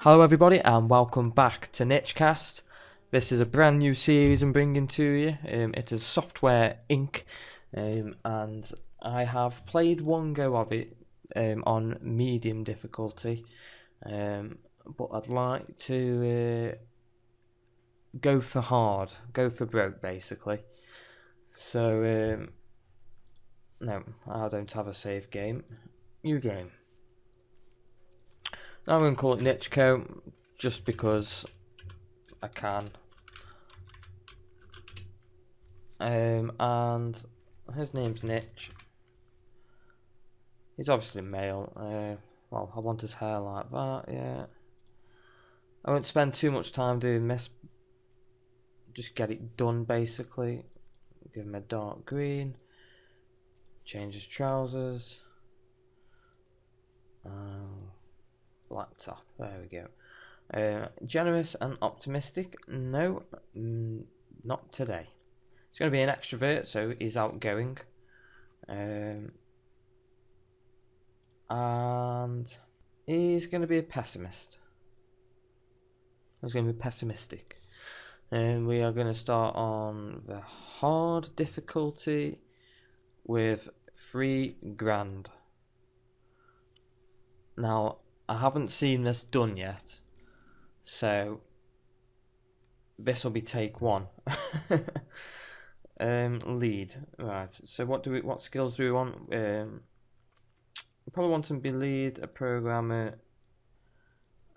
Hello everybody and welcome back to Nitchcast. This is a brand new series I'm bringing to you. It is Software Inc. And I have played one go of it on medium difficulty, but I'd like to go for hard, go for broke basically. So no, I don't have a save game. New game. Now I'm going to call it Nitchco just because I can. And his name's Nitch. He's obviously male. Well, I want his hair like that, yeah. I won't spend too much time doing this. Just get it done basically. Give him a dark green. Change his trousers. Black top, there we go. Generous and optimistic? No, not today. He's going to be an extrovert, so he's outgoing. And he's going to be a pessimist. He's going to be pessimistic. And we are going to start on the hard difficulty with $3,000. Now, I haven't seen this done yet, so this will be take one. Lead, right? So what skills do we want? We probably want him to be lead, a programmer,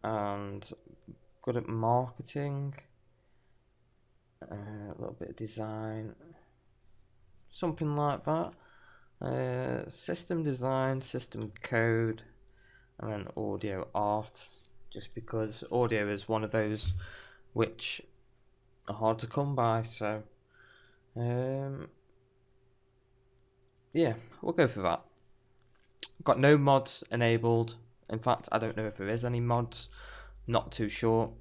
and good at marketing, a little bit of design, something like that. System design, system code, and then audio art. Just because audio is one of those which are hard to come by, so yeah, we'll go for that. Got no mods enabled. In fact, I don't know if there is any mods. Not too sure.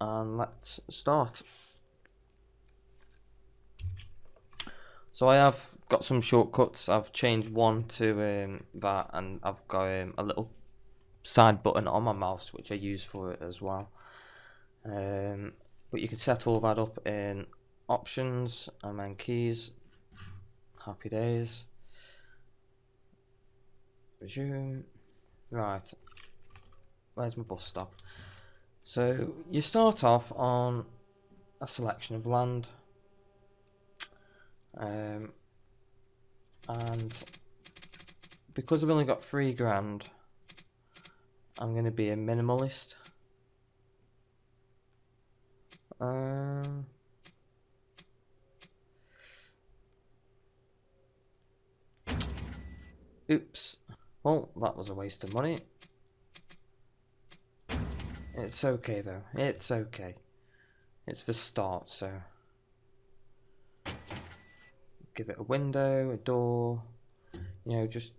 And let's start. So I have got some shortcuts. I've changed one to that, and I've got a little side button on my mouse which I use for it as well. But you can set all that up in options and then keys. Happy days. Resume. Right, where's my bus stop? So you start off on a selection of land, and because I've only got $3,000, I'm going to be a minimalist. Oops. Well, that was a waste of money. It's okay though. It's okay. It's the start, so give it a window, a door. You know, just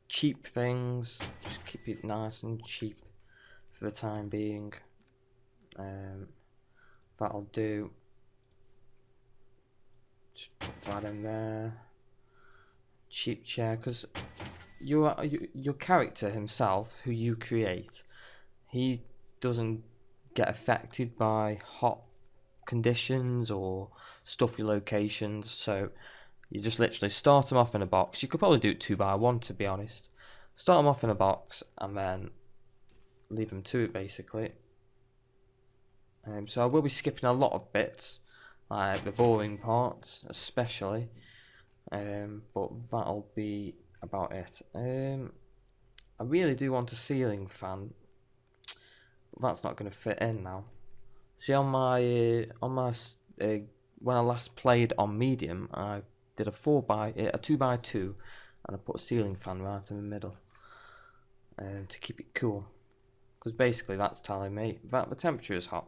cheap things. Just keep it nice and cheap for the time being. That'll do. Just put that in there. Cheap chair, because your character himself, who you create, he doesn't get affected by hot conditions or stuffy locations, so you just literally start him off in a box. You could probably do it 2x1, to be honest. Start him off in a box and then leave him to it basically. So I will be skipping a lot of bits, like the boring parts especially, but that'll be about it. I really do want a ceiling fan, but that's not going to fit in now. See, on my when I last played on medium, I did a 2x2, and I put a ceiling fan right in the middle to keep it cool, because basically that's telling me that the temperature is hot.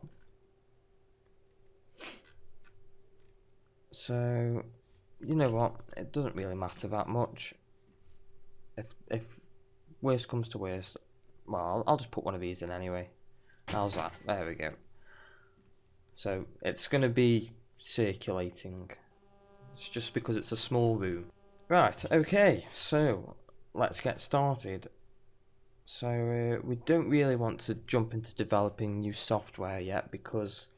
So you know what, it doesn't really matter that much. If worst comes to worst, well, I'll just put one of these in anyway. How's that? There we go. So it's going to be circulating. It's just because it's a small room. Right, okay, so let's get started. So we don't really want to jump into developing new software yet because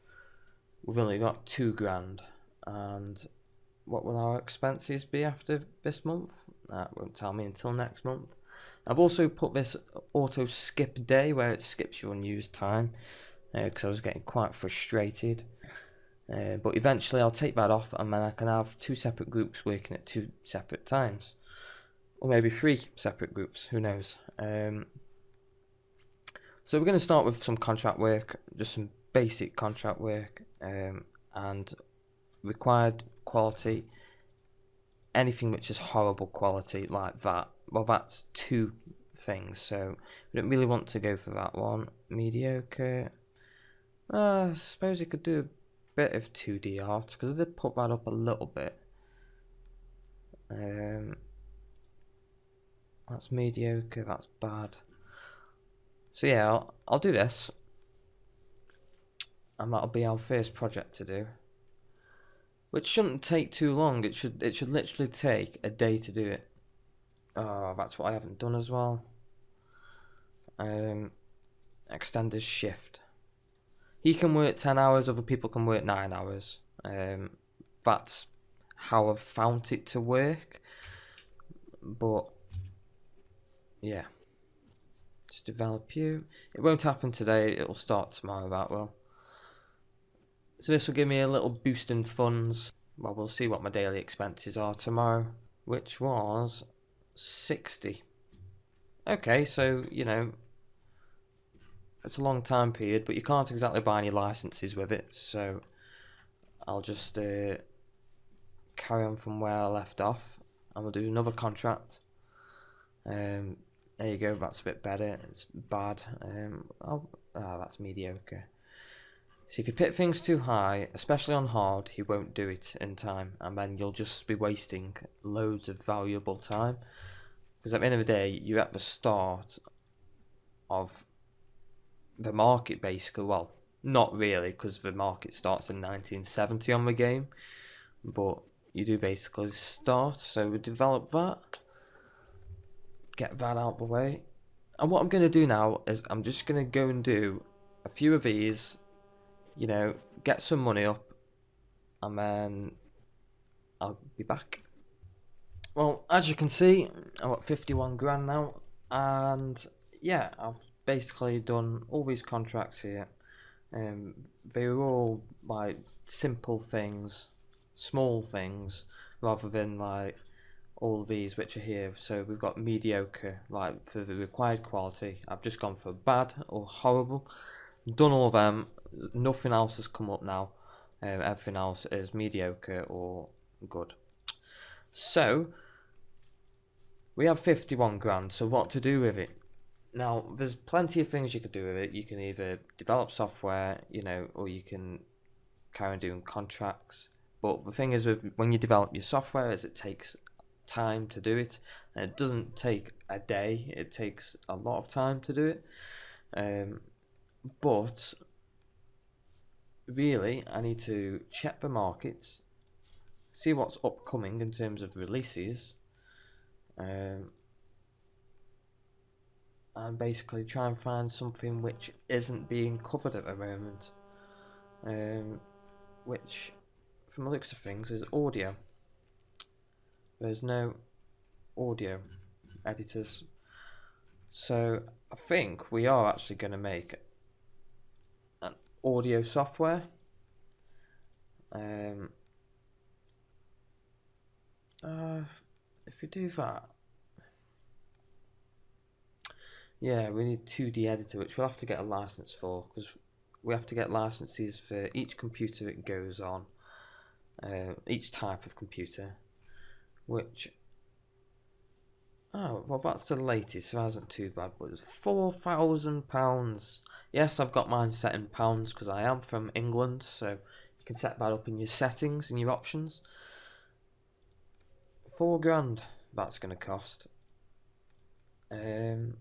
we've only got £2,000. And what will our expenses be after this month? That won't tell me until next month. I've also put this auto skip day where it skips your unused time because I was getting quite frustrated. But eventually I'll take that off, and then I can have 2 separate groups working at 2 separate times. Or maybe 3 separate groups, who knows. So we're going to start with some contract work, just some basic contract work, and required quality. Anything which is horrible quality like that, well, that's 2 things, so we don't really want to go for that one. Mediocre. I suppose you could do a bit of 2D art, because I did put that up a little bit. That's mediocre, that's bad. So yeah, I'll do this, and that'll be our first project to do, which shouldn't take too long. It should literally take a day to do it. Oh, that's what I haven't done as well. Extenders shift. He can work 10 hours, other people can work 9 hours. That's how I've found it to work. But yeah, just develop you. It won't happen today, it'll start tomorrow, that will. So this will give me a little boost in funds. Well, we'll see what my daily expenses are tomorrow, which was 60. Okay, so, you know, it's a long time period, but you can't exactly buy any licenses with it, so I'll just carry on from where I left off, and we'll do another contract. There you go, that's a bit better. It's bad. That's mediocre. So if you pick things too high, especially on hard, he won't do it in time, and then you'll just be wasting loads of valuable time. Because at the end of the day, you're at the start of the market, basically. Well, not really, because the market starts in 1970 on the game, but you do basically start. So we develop that, get that out of the way, and what I'm going to do now is I'm just going to go and do a few of these, you know, get some money up, and then I'll be back. Well, as you can see, I've got 51 grand now, and yeah, I've basically done all these contracts here. They were all like simple things, small things, rather than like all of these which are here. So we've got mediocre, like for the required quality. I've just gone for bad or horrible. Done all of them. Nothing else has come up now. Everything else is mediocre or good. So we have 51 grand. So what to do with it? Now, there's plenty of things you could do with it. You can either develop software, you know, or you can carry on doing contracts. But the thing is, with when you develop your software, is it takes time to do it, and it doesn't take a day. It takes a lot of time to do it. But really, I need to check the markets, see what's upcoming in terms of releases, and basically try and find something which isn't being covered at the moment, which from the looks of things is audio. There's no audio editors, so I think we are actually going to make an audio software. If we do that, yeah, we need 2D editor, which we'll have to get a license for, because we have to get licenses for each computer it goes on, each type of computer, which, oh, well, that's the latest, so that isn't too bad, but it's £4,000. Yes, I've got mine set in pounds, because I am from England, so you can set that up in your settings, in your options. 4 grand that's going to cost. And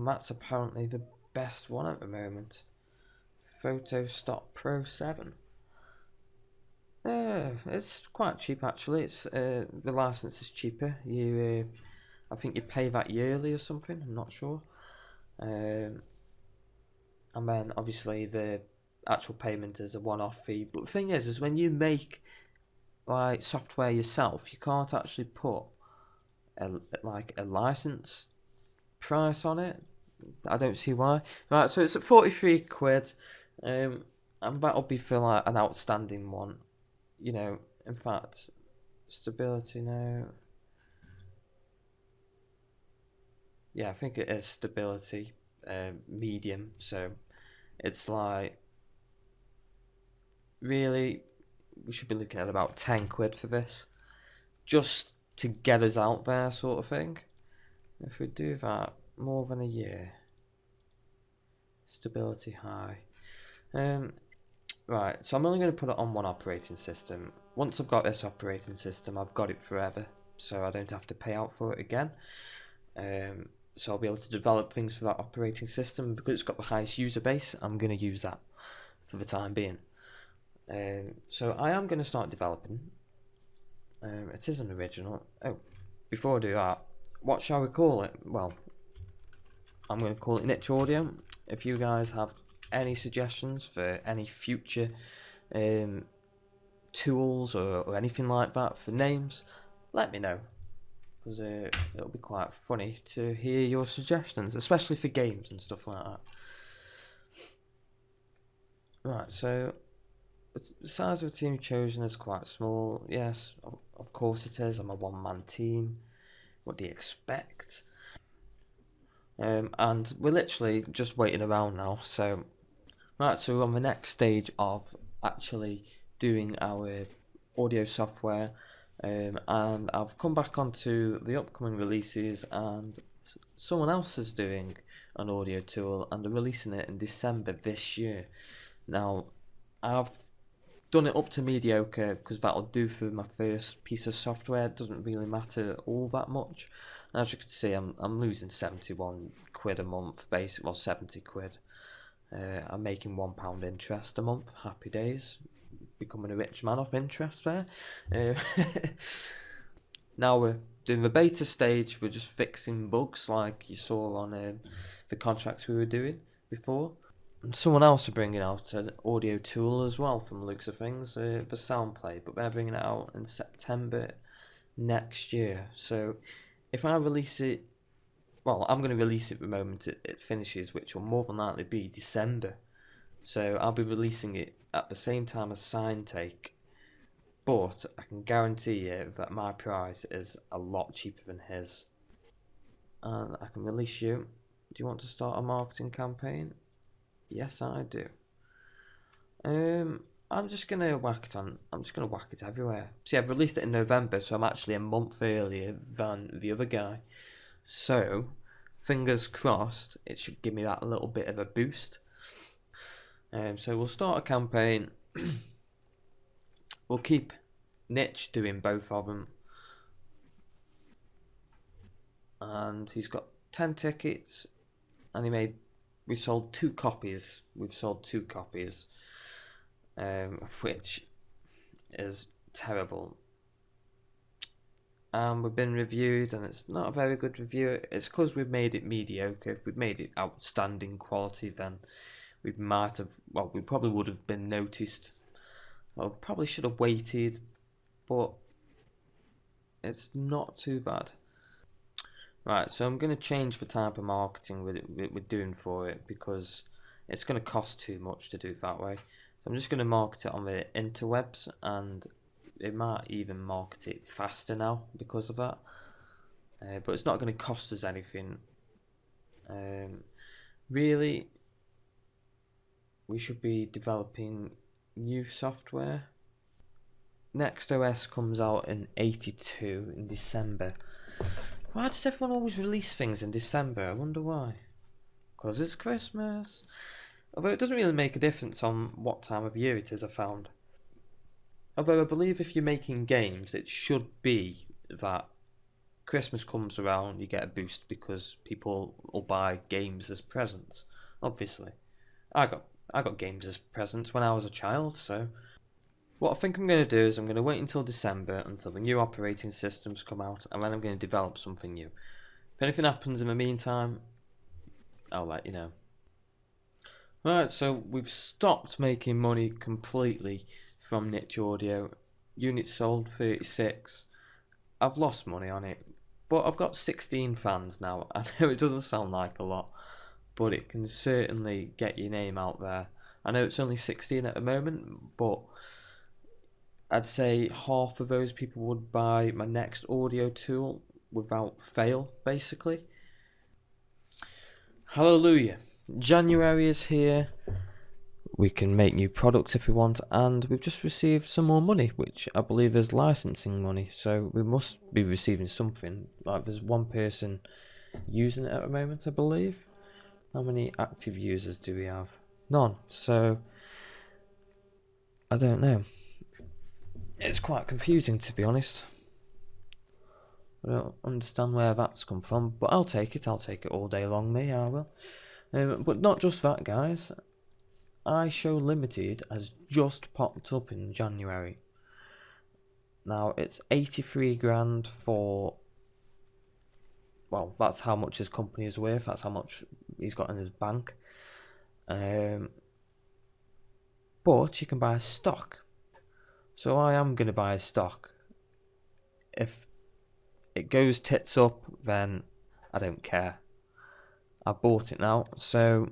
that's apparently the best one at the moment. Photostock Pro 7. It's quite cheap actually. It's the license is cheaper. You I think you pay that yearly or something. I'm not sure. And then obviously the actual payment is a one-off fee. But the thing is when you make like software yourself, you can't actually put a license price on it. I don't see why. Right, so it's at 43 quid, and that'll be for like an outstanding one. You know, in fact, stability now. Yeah, I think it is stability, medium. So it's like really, we should be looking at about 10 quid for this, just to get us out there, sort of thing. If we do that more than a year, stability high. Right, so I'm only going to put it on one operating system. Once I've got this operating system, I've got it forever, so I don't have to pay out for it again. So I'll be able to develop things for that operating system. Because it's got the highest user base, I'm going to use that for the time being. So I am going to start developing. It is an original. Oh, before I do that, what shall we call it? Well, I'm going to call it Niche Audio. If you guys have any suggestions for any future tools or anything like that for names, let me know, because it'll be quite funny to hear your suggestions, especially for games and stuff like that. Right, so the size of the team chosen is quite small. Yes, of course it is. I'm a one-man team. What do you expect? And we're literally just waiting around now. So, right, so we're on the next stage of actually doing our audio software. And I've come back onto the upcoming releases, and someone else is doing an audio tool, and they're releasing it in December this year. Now, I've done it up to mediocre because that'll do for my first piece of software. It doesn't really matter all that much. And as you can see, I'm losing 71 quid a month, basically, well, 70 quid. I'm making £1 interest a month. Happy days. Becoming a rich man off interest there. Now we're doing the beta stage. We're just fixing bugs like you saw on the contracts we were doing before. And someone else are bringing out an audio tool as well, from the looks of things, for Soundplay, but they're bringing it out in September next year. So if I release it, well, I'm going to release it the moment it finishes, which will more than likely be December. So I'll be releasing it at the same time as Signtake, but I can guarantee you that my price is a lot cheaper than his. And I can release you. Do you want to start a marketing campaign? Yes, I do. I'm just gonna whack it on. I'm just gonna whack it everywhere. See, I've released it in November, so I'm actually a month earlier than the other guy. So, fingers crossed, it should give me that little bit of a boost. So we'll start a campaign. We'll keep Nitch doing both of them, and he's got 10 tickets, and we sold 2 copies. We've sold 2 copies, which is terrible. We've been reviewed, and it's not a very good review. It's because we've made it mediocre. If we'd made it outstanding quality, then we probably would have been noticed. Well, probably should have waited, but it's not too bad. Right, so I'm going to change the type of marketing we're doing for it, because it's going to cost too much to do it that way. So I'm just going to market it on the interwebs, and it might even market it faster now because of that. But it's not going to cost us anything. Really, we should be developing new software. Next OS comes out in 82 in December. Why does everyone always release things in December? I wonder why. Because it's Christmas. Although it doesn't really make a difference on what time of year it is, I found. Although I believe if you're making games, it should be that Christmas comes around, you get a boost because people will buy games as presents. Obviously. I got games as presents when I was a child, so what I think I'm going to do is I'm going to wait until December, until the new operating systems come out, and then I'm going to develop something new. If anything happens in the meantime, I'll let you know. Right, so we've stopped making money completely from Niche Audio. Units sold 36. I've lost money on it, but I've got 16 fans now. I know it doesn't sound like a lot, but it can certainly get your name out there. I know it's only 16 at the moment, but I'd say half of those people would buy my next audio tool without fail, basically. Hallelujah. January is here. We can make new products if we want, and we've just received some more money, which I believe is licensing money, so we must be receiving something. Like, there's one person using it at the moment, I believe. How many active users do we have? None, so I don't know. It's quite confusing, to be honest. I don't understand where that's come from, but I'll take it all day long, me, I will. But not just that, guys. iShow Limited has just popped up in January. Now, it's 83 grand for... Well, that's how much his company is worth. That's how much he's got in his bank. But you can buy a stock. So I am going to buy a stock. If it goes tits up, then I don't care. I bought it now, so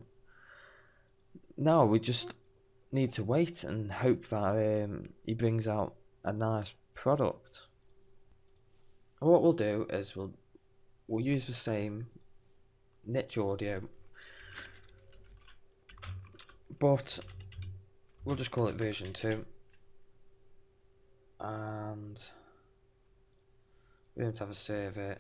now we just need to wait and hope that he brings out a nice product. And what we'll do is we'll use the same Niche Audio, but we'll just call it version 2, and we don't have a server.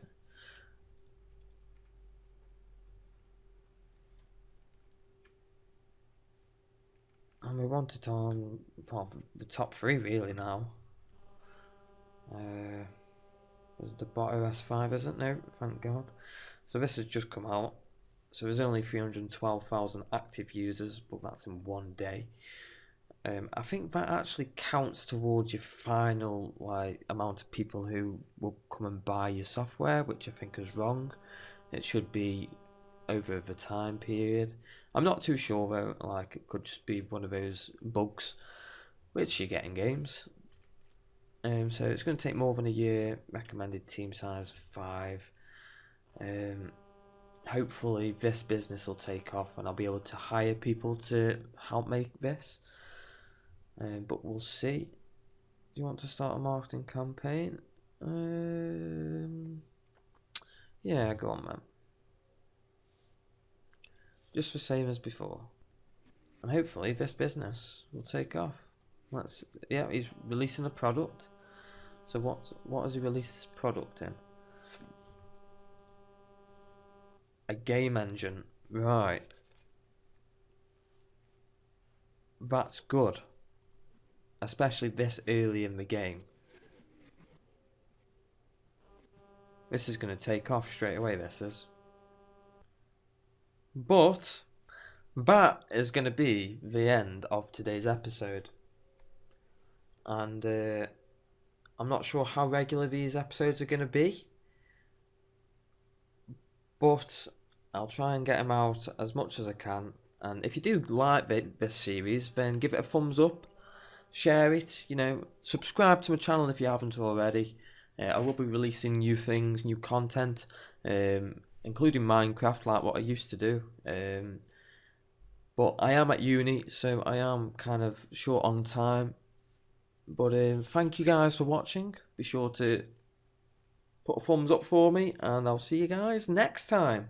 And we want it on the top 3 really now. There's the bot OS 5 isn't there, thank God. So this has just come out. So there's only 312,000 active users, but that's in one day. I think that actually counts towards your final amount of people who will come and buy your software, which I think is wrong. It should be over the time period. I'm not too sure though, it could just be one of those bugs which you get in games. So it's going to take more than a year. Recommended team size 5. Hopefully this business will take off and I'll be able to hire people to help make this. But we'll see. Do you want to start a marketing campaign? Yeah, go on, man. Just the same as before. And hopefully this business will take off. Yeah, he's releasing a product. So what has he released this product in? A game engine. Right. That's good. Especially this early in the game. This is going to take off straight away, this is. But that is going to be the end of today's episode. And I'm not sure how regular these episodes are going to be. But I'll try and get them out as much as I can. And if you do like this series, then give it a thumbs up. Share it, subscribe to my channel if you haven't already. I will be releasing new things, new content, including Minecraft, like what I used to do. But I am at uni, so I am kind of short on time. But thank you guys for watching. Be sure to put a thumbs up for me, and I'll see you guys next time.